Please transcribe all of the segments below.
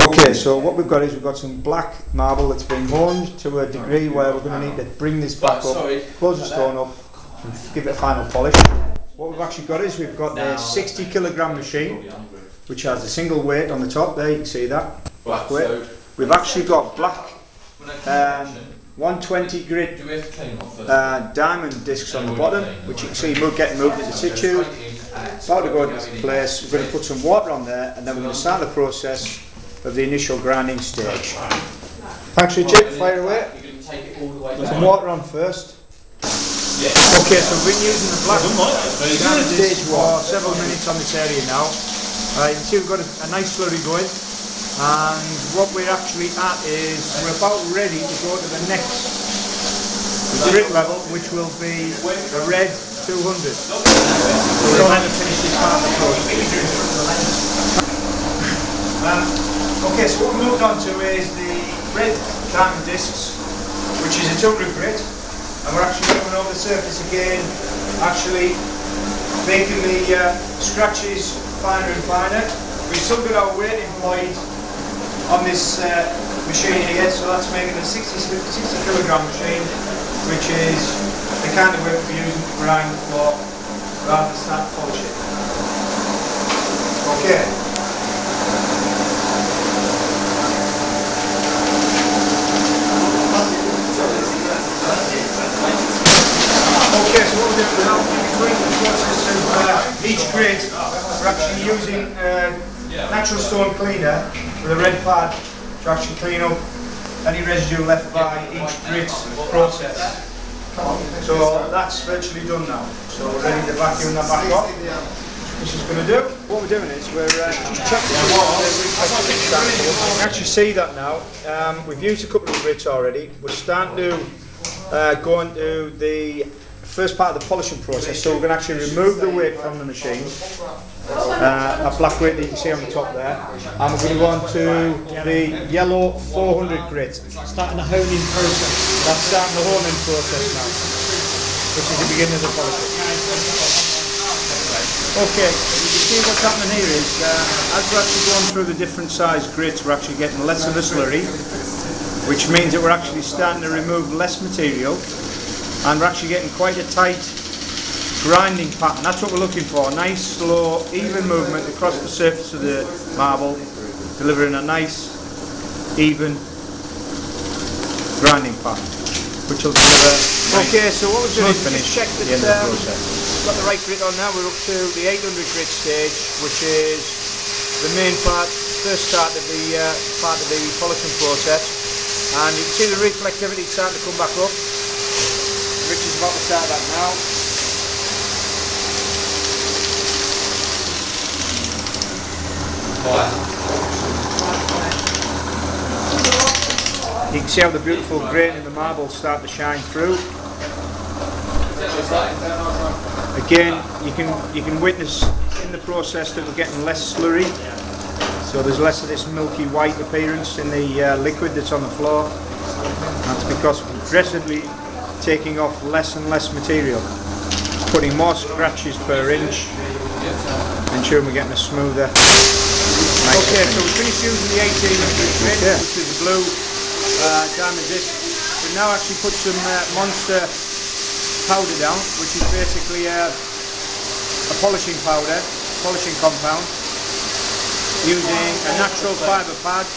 Okay, so what we've got is we've got some black marble that's been honed to a degree where we're going to need to bring this back up, close the stone up and give it a final polish. What we've actually got is we've got a 60 kilogram machine which has a single weight on the top there, you can see that, black weight. We've actually got black 120 grit diamond discs on the bottom, which you can see getting moved into situ. About to go into place. We're going to put some water on there and then we're going to start the process of the initial grinding stage. Thanks Richard, fire away. Put some water on first. Okay, so we've been using the black grinding stage for several minutes on this area now. You can see we've got a nice slurry going. And what we're actually at is we're about ready to go to the next grit level, which will be a red 200. So we're trying to finish this part of the process. Okay, so what we moved on to is the red diamond discs, which is a 200 grit, and we're actually going over the surface again, actually making the scratches finer and finer. We've still got our weight employed on this machine here, so that's making a 60 kilogram machine, which is the kind of work we're using to grind the floor rather than start polishing. Okay. Okay, so what we're doing now, between the process of each grit, we're actually using natural stone cleaner with a red pad to actually clean up any residue left by each grit process. So that's virtually done now. So we're ready to vacuum that back off. This is going to do. What we're doing is we're checking the water. You can actually see that now. We've used a couple of grits already. We're starting to go into the first part of the polishing process. So we're going to actually remove the weight from the machine. A black weight that you can see on the top there, and we're going to go on to the yellow 400 grit. Starting the honing process. That's starting the honing process now, which is the beginning of the polishing. Okay, you can see what's happening here is as we're actually going through the different size grits, we're actually getting less of the slurry, which means that we're actually starting to remove less material, and we're actually getting quite a tight grinding pattern. That's what we're looking for, a nice, slow, even movement across the surface of the marble, delivering a nice, even grinding pattern, which will deliver. Okay, so what we're doing is just check that we've got the right grit on now. We're up to the 800 grit stage, which is the main part, first start of the polishing process, and you can see the reflectivity starting to come back up. Rich is about to start that now. You can see how the beautiful grain in the marble start to shine through. Again, you can witness in the process that we're getting less slurry, so there's less of this milky white appearance in the liquid that's on the floor. That's because we're progressively taking off less and less material, putting more scratches per inch, ensuring we're getting a smoother. Okay, so we finished using the 1800 grit, which is the blue diamond disc. We now actually put some monster powder down, which is basically a polishing powder, polishing compound, using a natural fibre pad.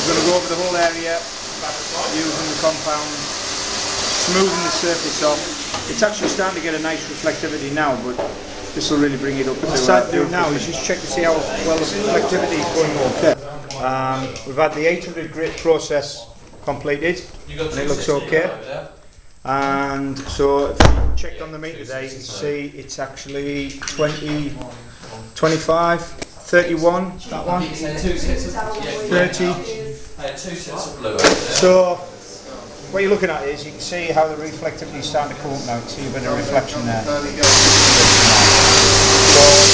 We're going to go over the whole area using the compound, smoothing the surface off. It's actually starting to get a nice reflectivity now, but this will really bring it up. What we're starting to do now is just check to see how well the reflectivity is going okay. We've had the 800 grit process completed, and it looks okay. And so if you check on the meter there, you can see it's actually 20, 25, 31, that one, 30. So what you're looking at is you can see how the reflectivity is starting to come up now. You can see a bit of reflection there.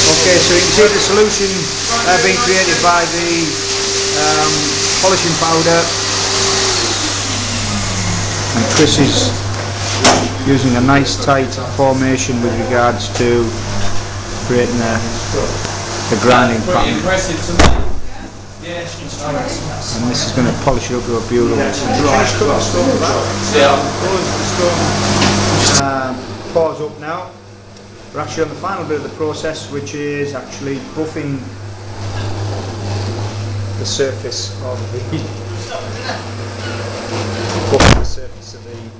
Okay, so you can see the solution being created by the polishing powder, and Chris is using a nice tight formation with regards to creating the grinding pattern. Impressive to me. And this is going to polish it up to a beautiful pours up now. We're actually on the final bit of the process, which is actually buffing the surface of the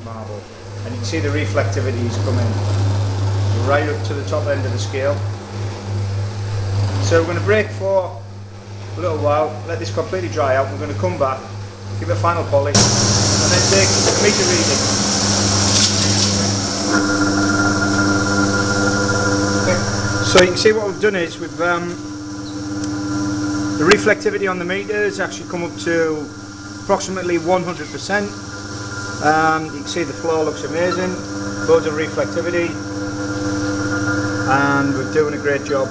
marble, and you can see the reflectivity is coming right up to the top end of the scale. So we're going to break for a little while, let this completely dry out. We're going to come back, give it a final polish, and then take a meter reading. So you can see what we've done is we've the reflectivity on the meters actually come up to approximately 100%. You can see the floor looks amazing, loads of reflectivity, and we're doing a great job.